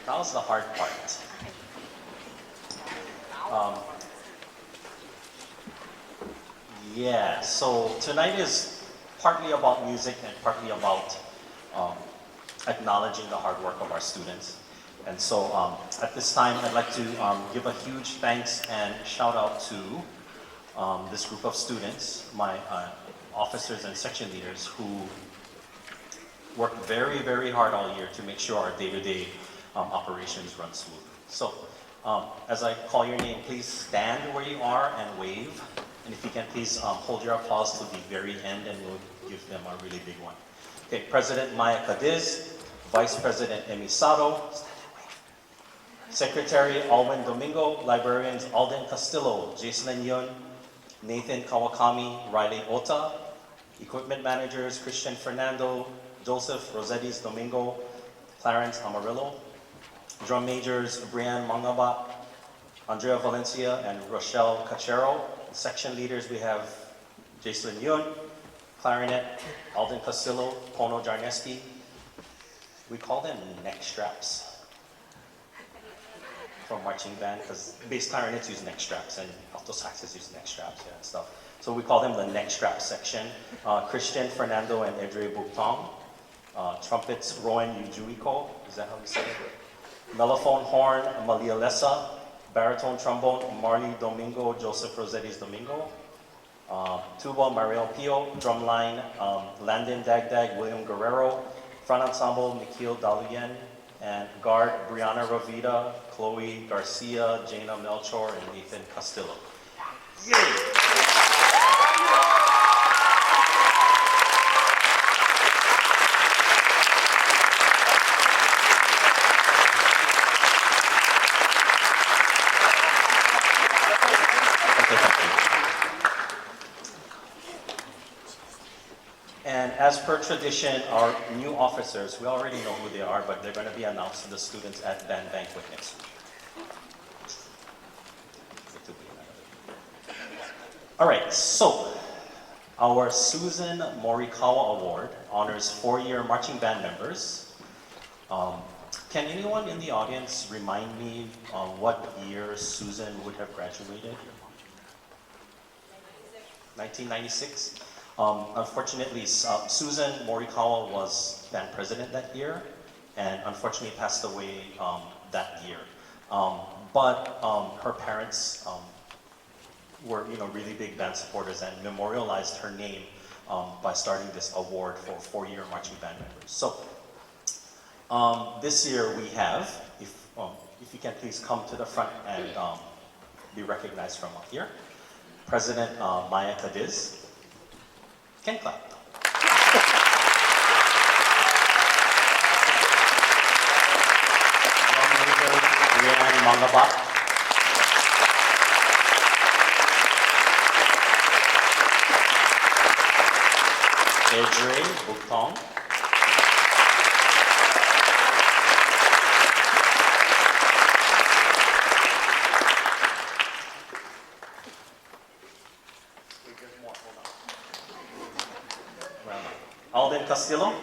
That was the hard part. Um, yeah, so tonight is partly about music and partly about um, acknowledging the hard work of our students. And so at this time, I'd like to give a huge thanks and shout out to this group of students, my officers and section leaders who worked very, very hard all year to make sure our day-to-day operations run smooth. So as I call your name, please stand where you are and wave. And if you can, please hold your applause to the very end and we'll give them a really big one. Okay, President Maya Cadiz, Vice President Emi Sato, Secretary Alwin Domingo, Librarians Alden Castillo, Jason Yun, Nathan Kawakami, Riley Ota, Equipment Managers Christian Fernando, Joseph Rosettis Domingo, Clarence Amarillo, Drum Majors Brian Mangaba, Andrea Valencia, and Rochelle Cachero. Section Leaders we have Jason Yun, Clarinet, Alden Castillo, Pono Jarneski. We call them neck straps from marching band because bass clarinets use neck straps and alto saxes use neck straps and stuff. So we call them the neck strap section. Christian Fernando and Edre Buktong. Trumpets Rowan Yujuiko, is that how we say it? Mellophone horn Malia Lessa. Baritone trombone Marley Domingo, Joseph Rosettis Domingo. Tuba Mariel Pio. Drumline Landon Dagdag, William Guerrero. Front ensemble Nikhil Daluyen. And guard Brianna Ravita, Chloe Garcia, Jaina Melchor, and Nathan Castillo. Yay! And as per tradition, our new officers, we already know who they are, but they're going to be announced to the students at Band Banquet next week. All right, so our Susan Morikawa Award honors 4-year marching band members. Can anyone in the audience remind me what year Susan would have graduated? 1996? Unfortunately, Susan Morikawa was band president that year, and unfortunately passed away that year. But her parents were, really big band supporters and memorialized her name by starting this award for 4-year marching band members. So this year we have, if you can please come to the front and be recognized from up here, President Maya Cadiz. Can clap. Rian Mangaba. Edre Buktong. Alden Castillo.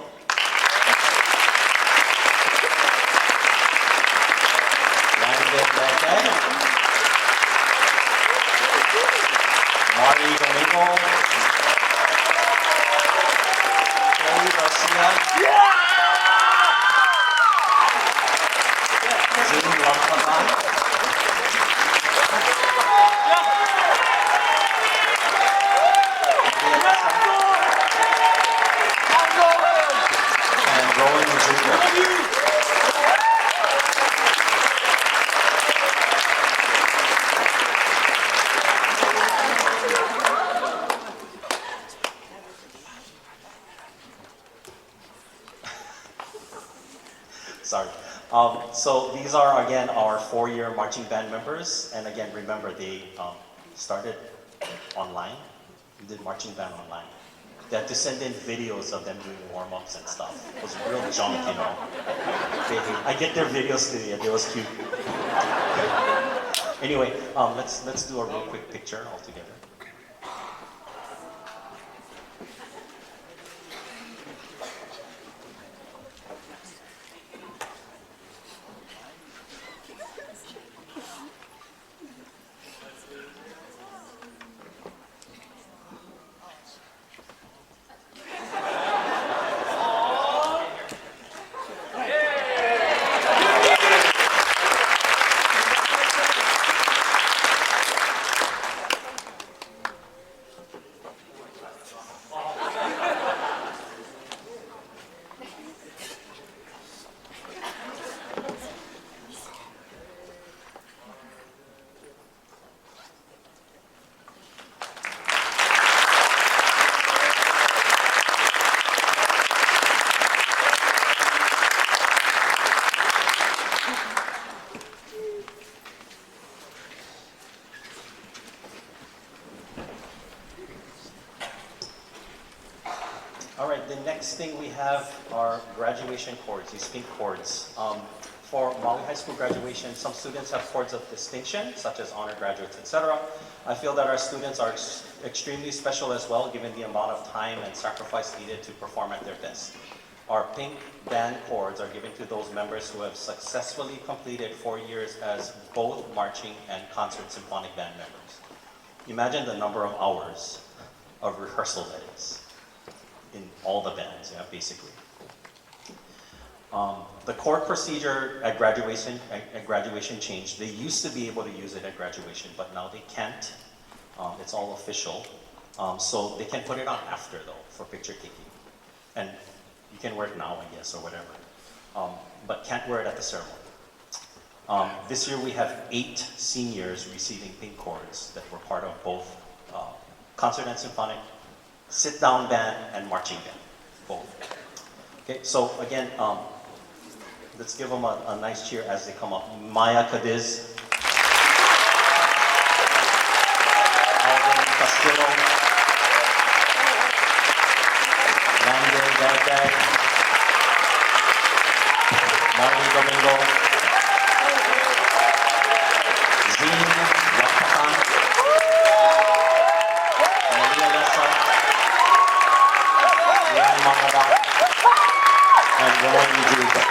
Landon Dagdag. Marty Domingo. Chloe Garcia. Zoom Lampan. Sorry. So these are, again, our 4-year marching band members. And again, remember, they started online. We did marching band online. They had to send in videos of them doing warm-ups and stuff. It was real junk, I get their videos today, and it was cute. Anyway, let's do a real quick picture all together. next thing we have are graduation cords, these pink cords. For Maui High School graduation, some students have cords of distinction, such as honor graduates, etc. I feel that our students are extremely special as well, given the amount of time and sacrifice needed to perform at their best. Our pink band cords are given to those members who have successfully completed 4 years as both marching and concert symphonic band members. Imagine the number of hours of rehearsal that is in all the bands, yeah, basically. The cord procedure at graduation changed. They used to be able to use it at graduation, but now they can't. It's all official. So they can put it on after though, for picture taking. And you can wear it now, I guess, or whatever. But can't wear it at the ceremony. This year we have 8 seniors receiving pink cords that were part of both concert and symphonic, sit-down band, and marching band, both. Okay, so again, let's give them a nice cheer as they come up. Maya Cadiz, Alvin Castillo, Landon Dagdag, Maui Domingo, Zine Wakapan, Maria Lessa, Ian Makada, and Rowan Nijuka.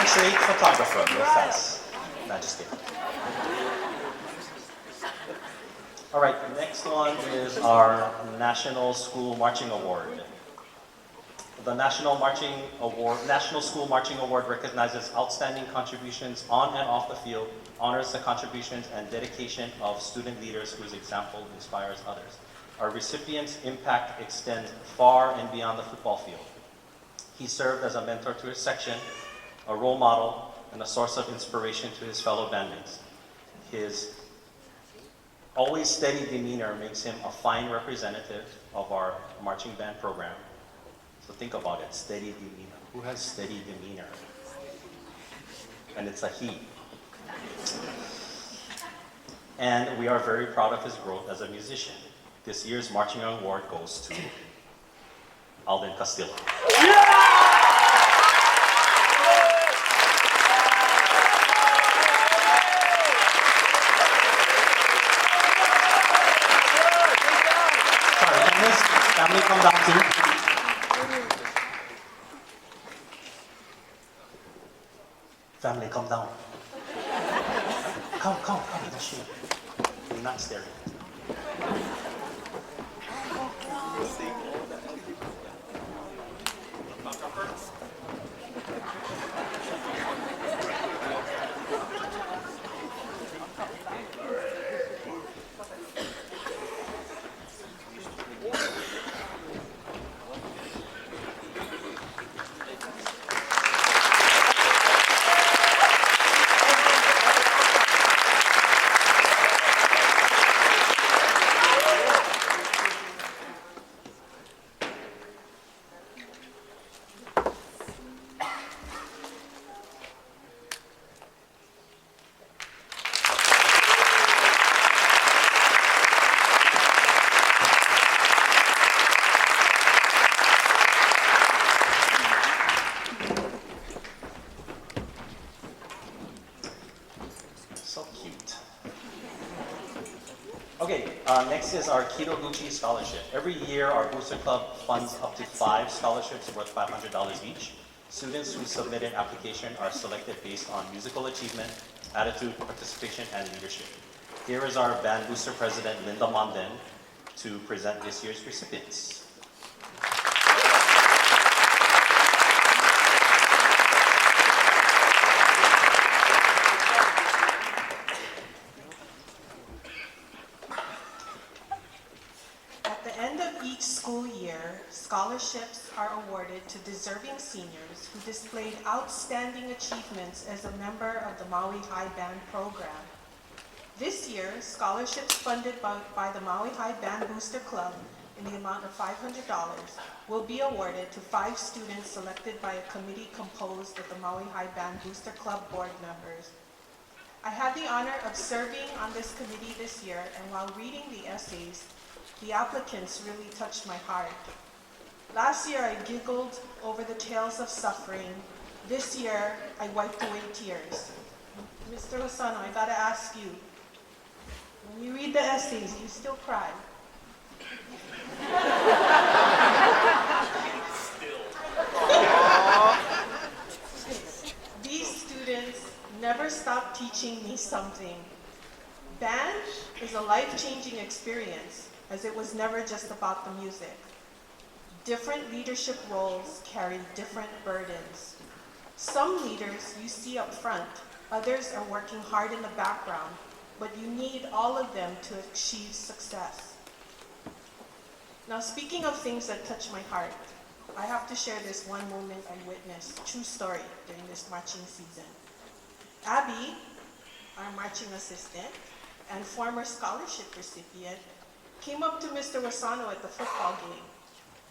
Say photographer real fast. No, just kidding. All right, the next one is our National School Marching Award. The National School Marching Award recognizes outstanding contributions on and off the field, honors the contributions and dedication of student leaders whose example inspires others. Our recipient's impact extends far and beyond the football field. He served as a mentor to his section, a role model, and a source of inspiration to his fellow bandmates. His always steady demeanor makes him a fine representative of our marching band program. So think about it, steady demeanor. Who has steady demeanor? And it's a he. And we are very proud of his growth as a musician. This year's marching award goes to Alden Castillo. Family come down too. Family come down. Come, don't shoot. You're not staring. Okay, next is our Kidoguchi Scholarship. Every year, our Booster Club funds up to 5 scholarships worth $500 each. Students who submit an application are selected based on musical achievement, attitude, participation, and leadership. Here is our band booster president, Linda Monden, to present this year's recipients. At the end of each school year, scholarships are awarded to deserving seniors who displayed outstanding achievements as a member of the Maui High Band program. This year, scholarships funded by the Maui High Band Booster Club in the amount of $500 will be awarded to 5 students selected by a committee composed of the Maui High Band Booster Club board members. I had the honor of serving on this committee this year, and while reading the essays, the applicants really touched my heart. Last year, I giggled over the tales of suffering. This year, I wiped away tears. Mr. Hosono, I gotta ask you, when you read the essays, you still cry? These students never stop teaching me something. Band is a life-changing experience, as it was never just about the music. Different leadership roles carry different burdens. Some leaders you see up front, others are working hard in the background, but you need all of them to achieve success. Now, speaking of things that touch my heart, I have to share this one moment I witnessed, true story, during this marching season. Abby, our marching assistant and former scholarship recipient, came up to Mr. Wasano at the football game.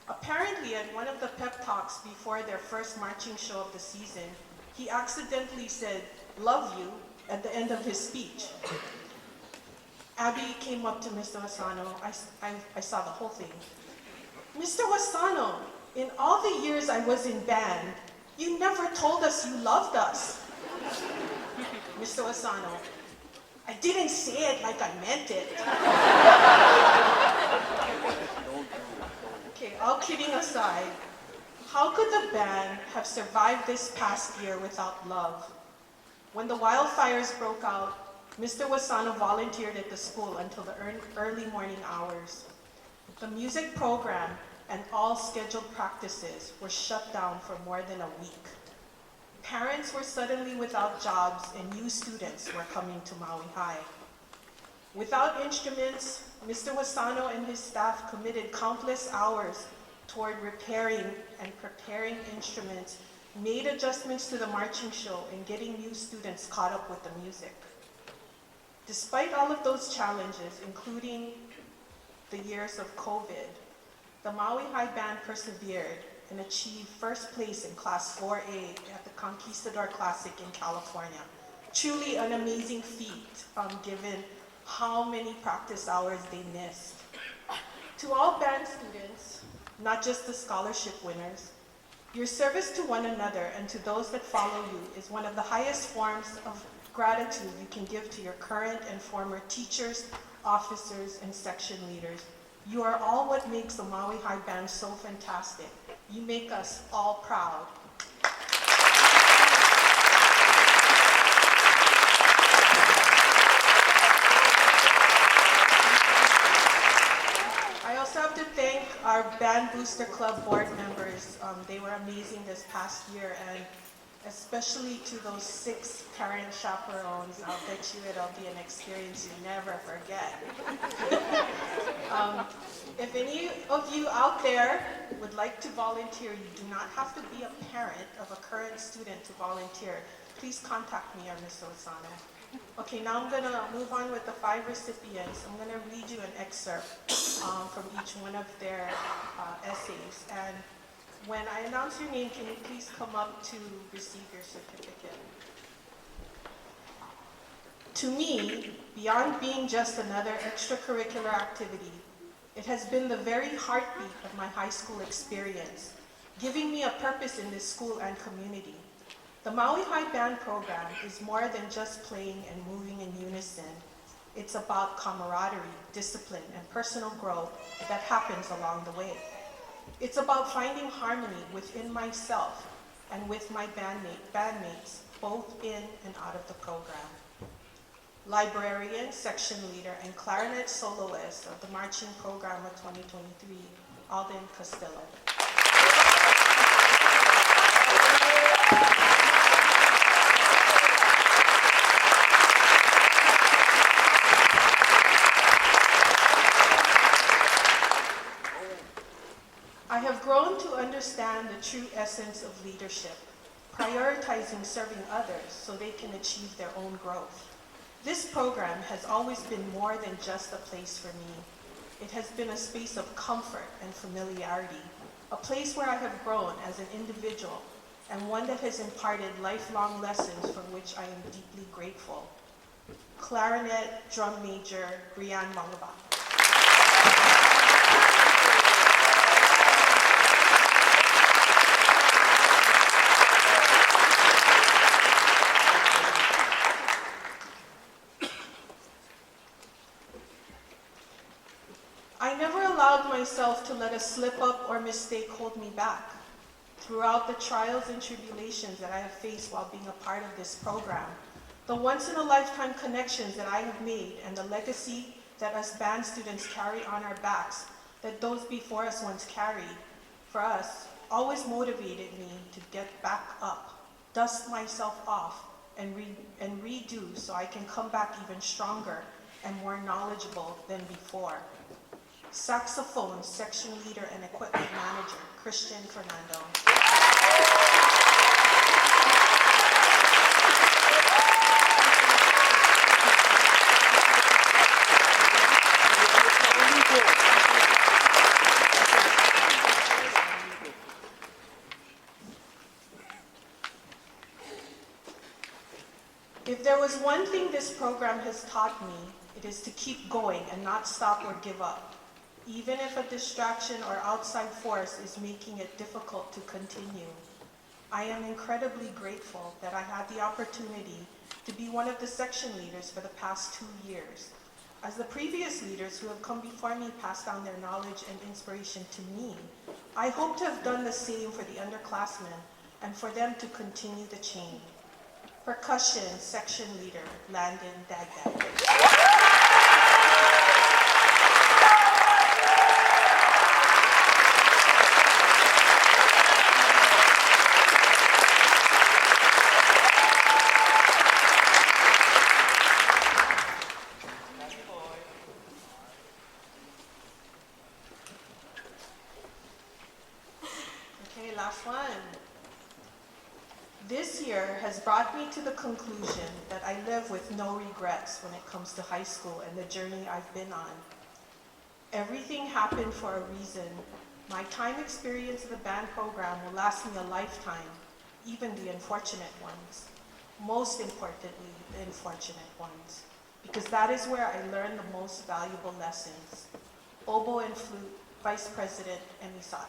Apparently, at one of the pep talks before their first marching show of the season, he accidentally said, "Love you," at the end of his speech. Abby came up to Mr. Wasano. I saw the whole thing. "Mr. Wasano, in all the years I was in band, you never told us you loved us." Mr. Wasano, "I didn't say it like I meant it." Okay, all kidding aside, how could the band have survived this past year without love? When the wildfires broke out, Mr. Wasano volunteered at the school until the early morning hours. The music program and all scheduled practices were shut down for more than a week. Parents were suddenly without jobs and new students were coming to Maui High. Without instruments, Mr. Wasano and his staff committed countless hours toward repairing and preparing instruments, made adjustments to the marching show, and getting new students caught up with the music. Despite all of those challenges, including the years of COVID, the Maui High Band persevered and achieved first place in Class 4A at the Conquistador Classic in California. Truly an amazing feat, given how many practice hours they missed. To all band students, not just the scholarship winners, your service to one another and to those that follow you is one of the highest forms of gratitude you can give to your current and former teachers, officers, and section leaders. You are all what makes the Maui High Band so fantastic. You make us all proud. I also have to thank our Band Booster Club board members. They were amazing this past year, and especially to those 6 parent chaperones. I'll bet you it'll be an experience you never forget. If any of you out there would like to volunteer, you do not have to be a parent of a current student to volunteer. Please contact me or Mr. Osano. Okay, now I'm gonna move on with the 5 recipients. I'm gonna read you an excerpt from each one of their essays. And when I announce your name, can you please come up to receive your certificate? To me, beyond being just another extracurricular activity, it has been the very heartbeat of my high school experience, giving me a purpose in this school and community. The Maui High Band program is more than just playing and moving in unison. It's about camaraderie, discipline, and personal growth that happens along the way. It's about finding harmony within myself and with my bandmates, both in and out of the program. Librarian, section leader, and clarinet soloist of the marching program of 2023, Alden Castillo. I have grown to understand the true essence of leadership, prioritizing serving others so they can achieve their own growth. This program has always been more than just a place for me. It has been a space of comfort and familiarity, a place where I have grown as an individual, and one that has imparted lifelong lessons for which I am deeply grateful. Clarinet drum major, Brian Mangaba. I never allowed myself to let a slip-up or mistake hold me back. Throughout the trials and tribulations that I have faced while being a part of this program, the once-in-a-lifetime connections that I have made and the legacy that us band students carry on our backs that those before us once carried for us always motivated me to get back up, dust myself off, and redo so I can come back even stronger and more knowledgeable than before. Saxophone section leader and equipment manager, Christian Fernando. If there was one thing this program has taught me, it is to keep going and not stop or give up, even if a distraction or outside force is making it difficult to continue. I am incredibly grateful that I had the opportunity to be one of the section leaders for the past 2 years. As the previous leaders who have come before me passed down their knowledge and inspiration to me, I hope to have done the same for the underclassmen and for them to continue the chain. Percussion section leader, Landon Dagdag. Okay, last one. This year has brought me to the conclusion that I live with no regrets when it comes to high school and the journey I've been on. Everything happened for a reason. My time experience in the band program will last me a lifetime, even the unfortunate ones. Most importantly, the unfortunate ones, because that is where I learned the most valuable lessons. Oboe and flute, Vice President Emisata.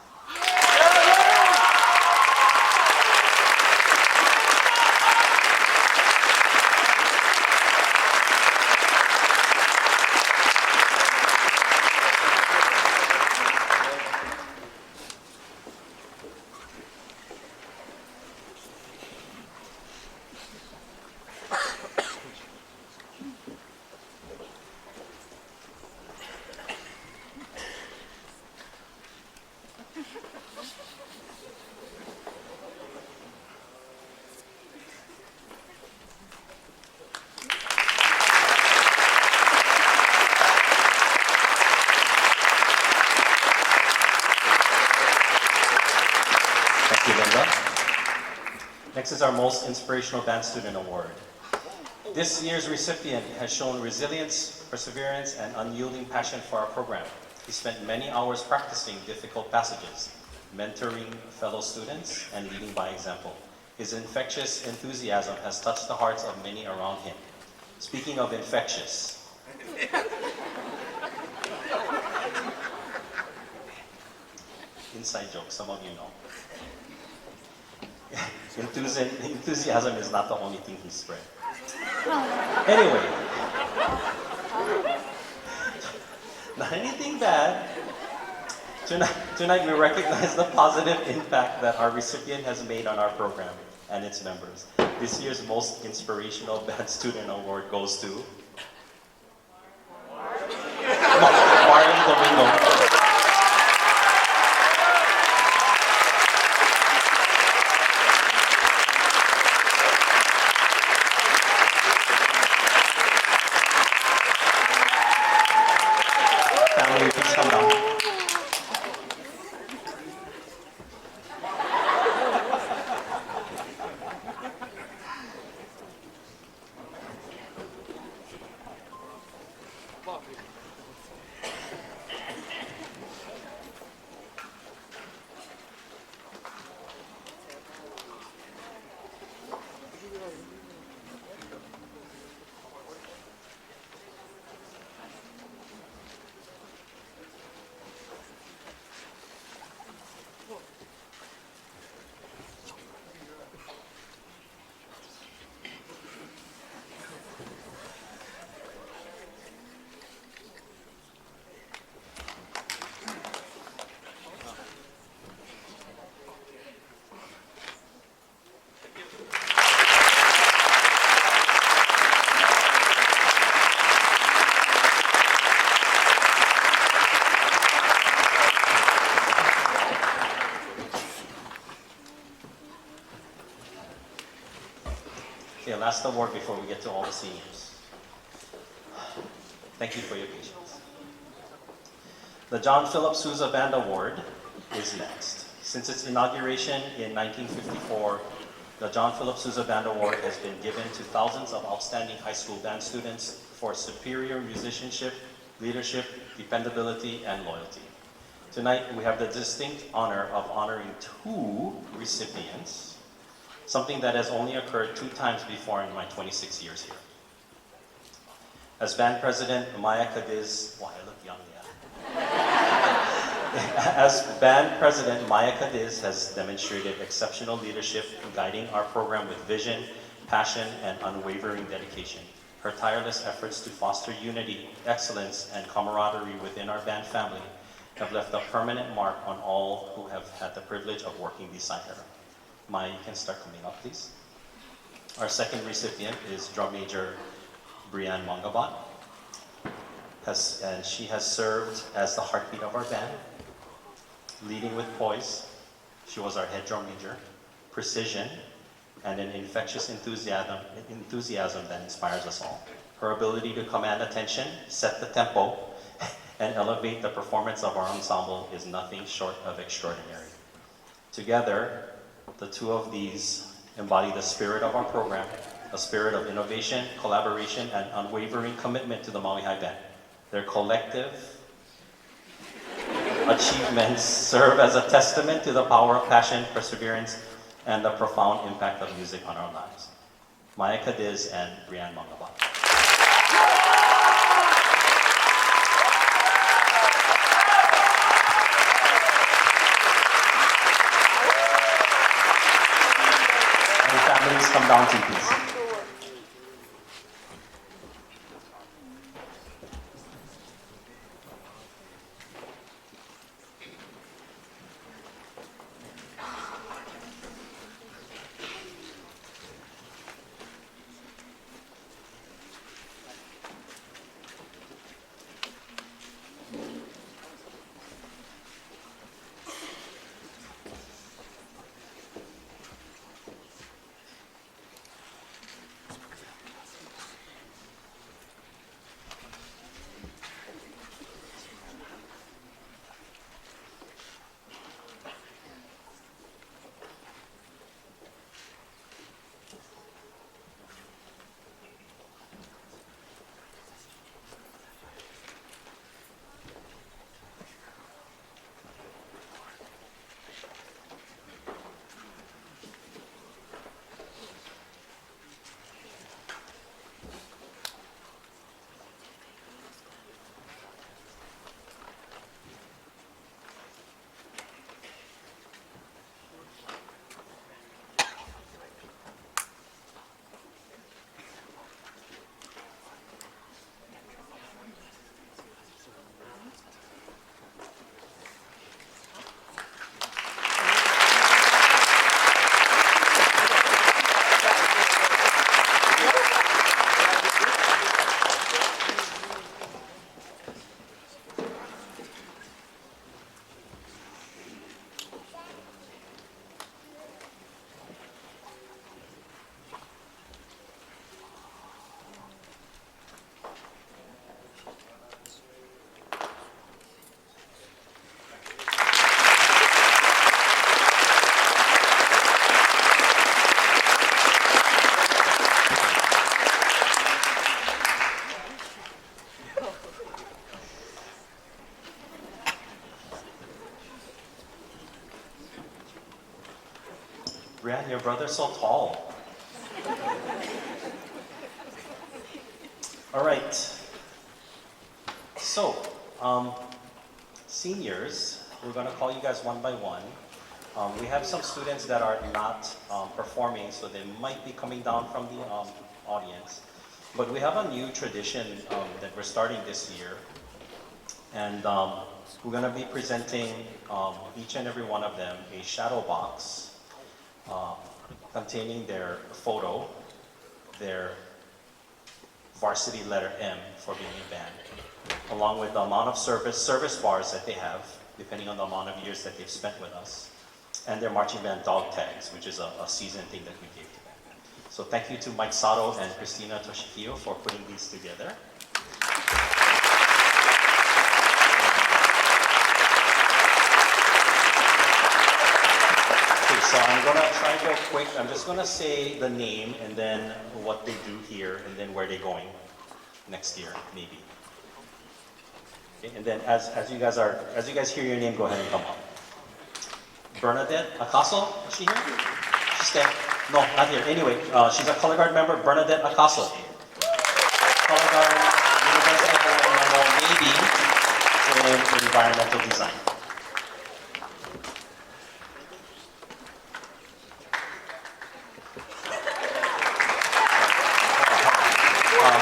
Next is our Most Inspirational Band Student Award. This year's recipient has shown resilience, perseverance, and unyielding passion for our program. He spent many hours practicing difficult passages, mentoring fellow students, and leading by example. His infectious enthusiasm has touched the hearts of many around him. Speaking of infectious, inside joke, some of you know. Enthusiasm is not the only thing he spread. Anyway, Not anything bad. Tonight we recognize the positive impact that our recipient has made on our program and its members. This year's most inspirational band student award goes to Marlon Domingo. Family, please come down. Okay, last award before we get to all the seniors. Thank you for your patience. The John Philip Sousa Band Award is next. Since its inauguration in 1954, the John Philip Sousa Band Award has been given to thousands of outstanding high school band students for superior musicianship, leadership, dependability, and loyalty. Tonight, we have the distinct honor of honoring two recipients, something that has only occurred 2 times before in my 26 years here. As band president, Maya Cadiz, wow, I look young, yeah. As band president, Maya Cadiz has demonstrated exceptional leadership, guiding our program with vision, passion, and unwavering dedication. Her tireless efforts to foster unity, excellence, and camaraderie within our band family have left a permanent mark on all who have had the privilege of working beside her. Maya, you can start coming up, please. Our second recipient is drum major Brianne Mangabat, and she has served as the heartbeat of our band, leading with poise. She was our head drum major, precision, and an infectious enthusiasm that inspires us all. Her ability to command attention, set the tempo, and elevate the performance of our ensemble is nothing short of extraordinary. Together, the two of these embody the spirit of our program, a spirit of innovation, collaboration, and unwavering commitment to the Maui High Band. Their collective achievements serve as a testament to the power of passion, perseverance, and the profound impact of music on our lives. Maya Cadiz and Brianne Mangabat. Families, come down to please. Brian, your brother's so tall. All right. So, seniors, we're going to call you guys one by one. We have some students that are not performing, so they might be coming down from the audience. But we have a new tradition that we're starting this year. And we're going to be presenting each and every one of them a shadow box containing their photo, their varsity letter M for being a band, along with the amount of service bars that they have, depending on the amount of years that they've spent with us, and their marching band dog tags, which is a season thing that we gave to them. So thank you to Mike Sato and Christina Toshikio for putting these together. Okay, so I'm gonna try to go quick. I'm just gonna say the name and then what they do here and then where they're going next year, maybe. Okay, and then as you guys hear your name, go ahead and come up. Bernadette Acaso, is she here? She's there. No, not here. Anyway, she's a color guard member, Bernadette Acaso. Color guard, University of Hawaii, maybe in environmental design.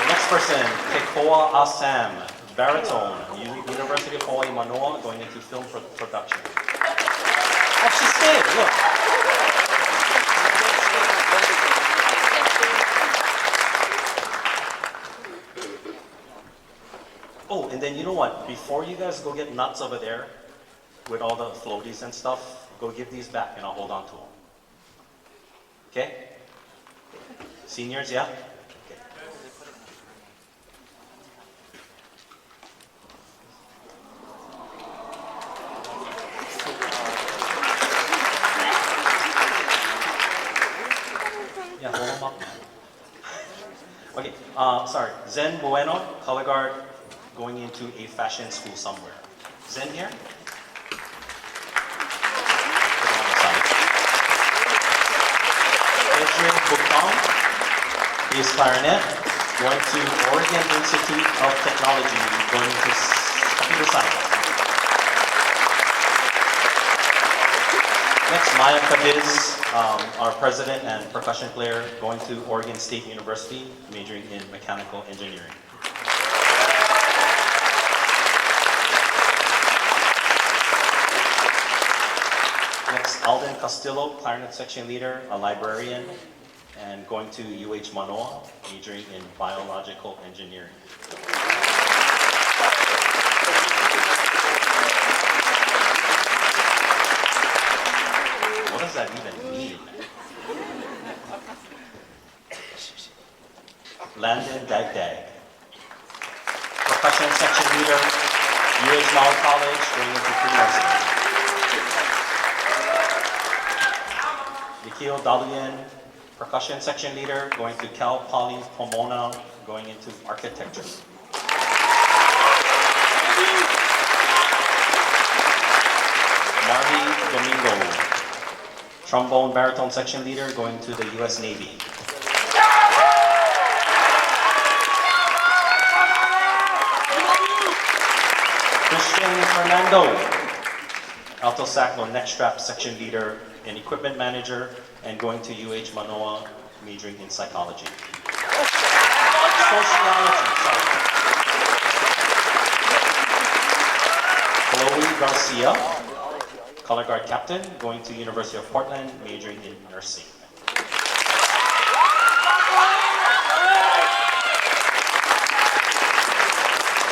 Next person, Kekoa Asam, baritone, University of Hawaii, Manoa, going into film production. Oh, she stayed, look. Oh, and then you know what? Before you guys go get nuts over there with all the floaties and stuff, go give these back and I'll hold on to them. Okay? Seniors, yeah? Okay. Yeah, hold them up. Okay, sorry. Zen Bueno, color guard, going into a fashion school somewhere. Zen here? Put him on the side. Adrian Bukong is clarinet, going to Oregon Institute of Technology, going to computer science. Next, Maya Cadiz, our president and percussion player, going to Oregon State University, majoring in mechanical engineering. Next, Alden Castillo, clarinet section leader, a librarian, and going to UH Manoa, majoring in biological engineering. What does that even mean? Landon Dagdag, percussion section leader, UH Maui College, going into pre-nursing. Nikhil Dalian, percussion section leader, going to Cal Poly Pomona, going into architecture. Marty Domingo, trombone baritone section leader, going to the US Navy. Christian Fernando, alto sax or neck strap section leader and equipment manager, and going to UH Manoa, majoring in psychology. Sociology, sorry. Chloe Garcia, color guard captain, going to University of Portland, majoring in nursing.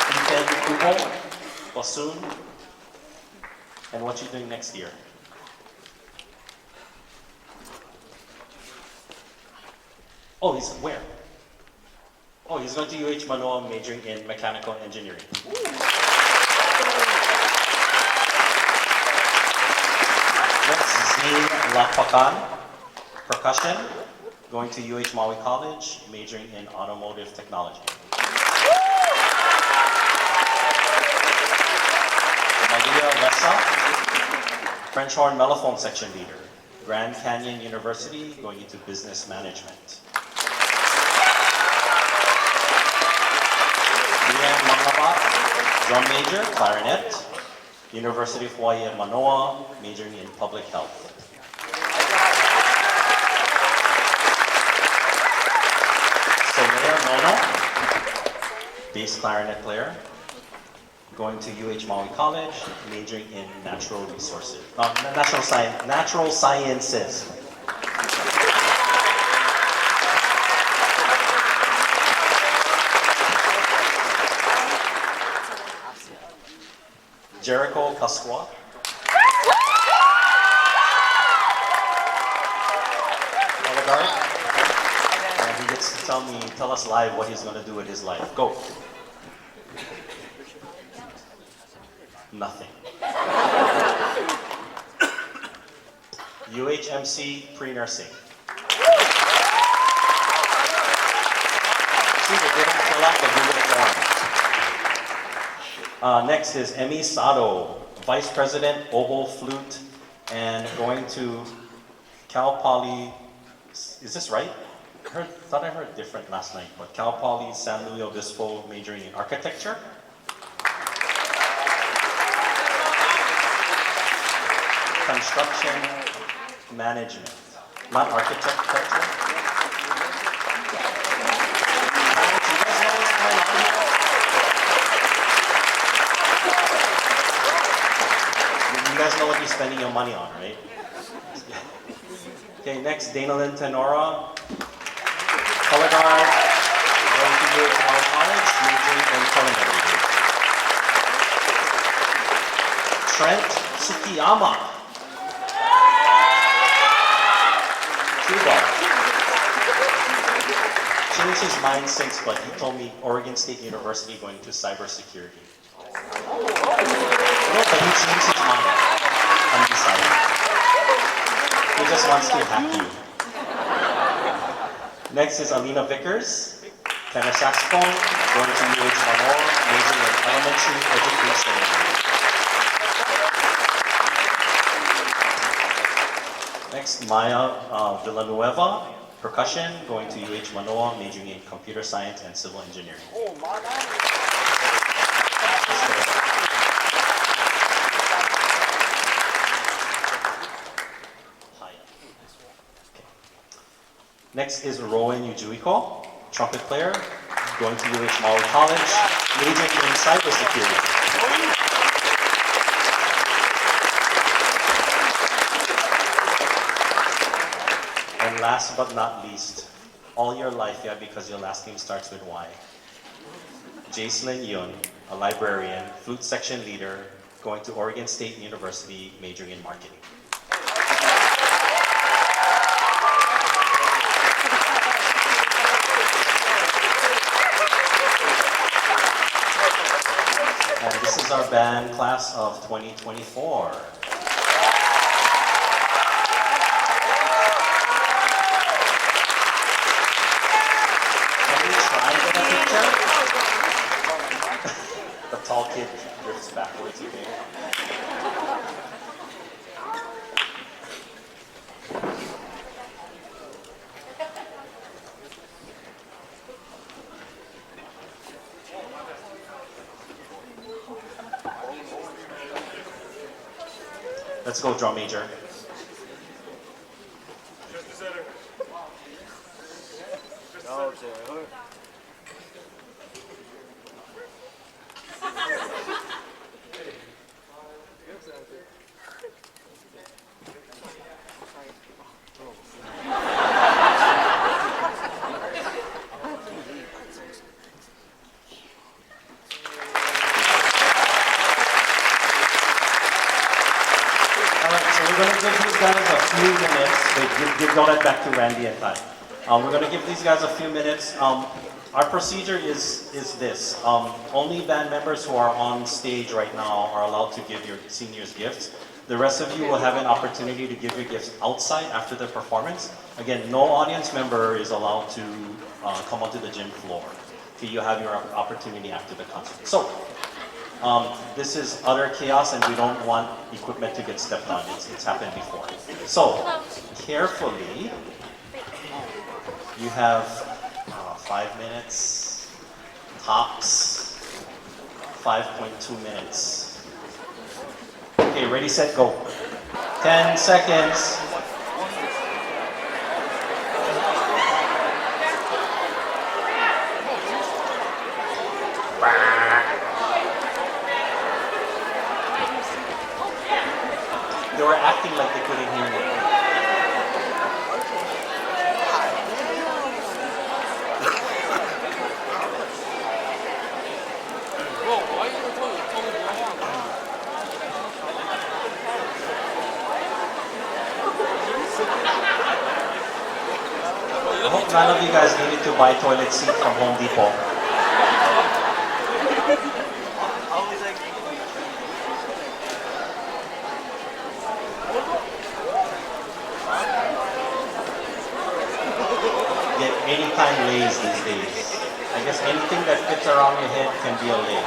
Ethan Kubo, bassoon, and what you doing next year? Oh, he's where? Oh, he's going to UH Manoa, majoring in mechanical engineering. Next, Zine Lapakan, percussion, going to UH Maui College, majoring in automotive technology. Maria Lessa, French horn mellophone section leader, Grand Canyon University, going into business management. Liam Mangabat, drum major, clarinet, University of Hawaii at Manoa, majoring in public health. Solea Nono, bass clarinet player, going to UH Maui College, majoring in natural resources, natural sciences. Jericho Kaswa. Oligarch. And he gets to tell us live what he's going to do with his life. Go. Nothing. UHMC pre-nursing. See, they didn't fill out the Google form. Next is Emi Sato, Vice President, oboe, flute, and going to Cal Poly. Is this right? Thought I heard different last night, but Cal Poly San Luis Obispo, majoring in architecture. Construction management, not architecture. You guys know what you're spending your money on, right? Okay, next, Danalyn Tenora, color guard, going to UH College, majoring in culinary. Trent Tsukiyama, Cuba. Changed his mind since, but he told me Oregon State University going to cybersecurity. No, but he changed his mind. Undecided. He just wants to hack you. Next is Alina Vickers, tenor saxophone, going to UH Manoa, majoring in elementary education. Next, Maya Villanueva, percussion, going to UH Manoa, majoring in computer science and civil engineering. Next is Rowan Ujuiko, trumpet player, going to UH Maui College, majoring in cybersecurity. And last but not least, all your life, yeah, because your last name starts with Y. Jacelyn Yun, a librarian, flute section leader, going to Oregon State University, majoring in marketing. And this is our band class of 2024. Can we try to get a picture? The tall kid drifts backwards again. Let's go, drum major. We're going to give these guys a few minutes. Wait, give that back to Randy and Ty. We're going to give these guys a few minutes. Our procedure is this. Only band members who are on stage right now are allowed to give your seniors gifts. The rest of you will have an opportunity to give your gifts outside after the performance. Again, no audience member is allowed to come onto the gym floor. Okay, you have your opportunity after the concert. So, This is utter chaos and we don't want equipment to get stepped on. It's happened before. So, carefully, you have 5 minutes, tops, 5.2 minutes. Okay, ready, set, go. 10 seconds. They were acting like they couldn't hear me. I hope none of you guys needed to buy toilet seat from Home Depot. Get any kind lays these days. I guess anything that fits around your head can be a lay.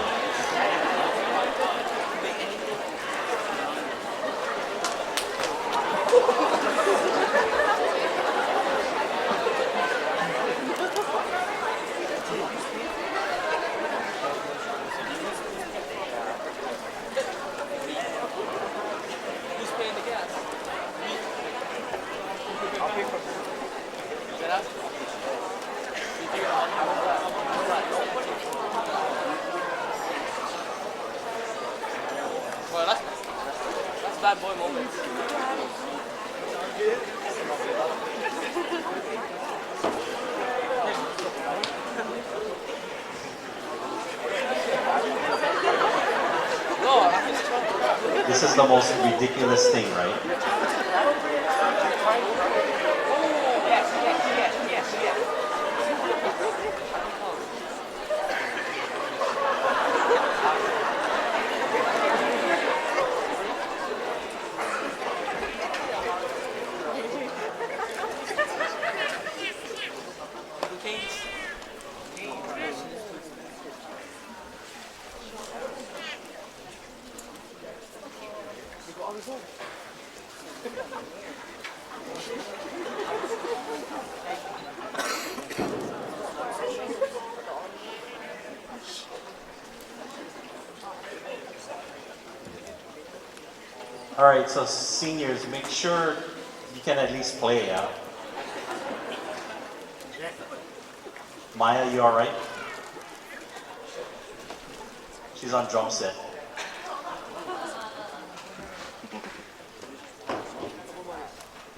Well, that's bad boy moment. No, I think This is the most ridiculous thing, right? All right, so seniors, make sure you can at least play, yeah? Maya, you all right? She's on drum set.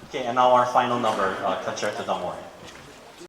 Okay, and now our final number, Concerto d'Amore.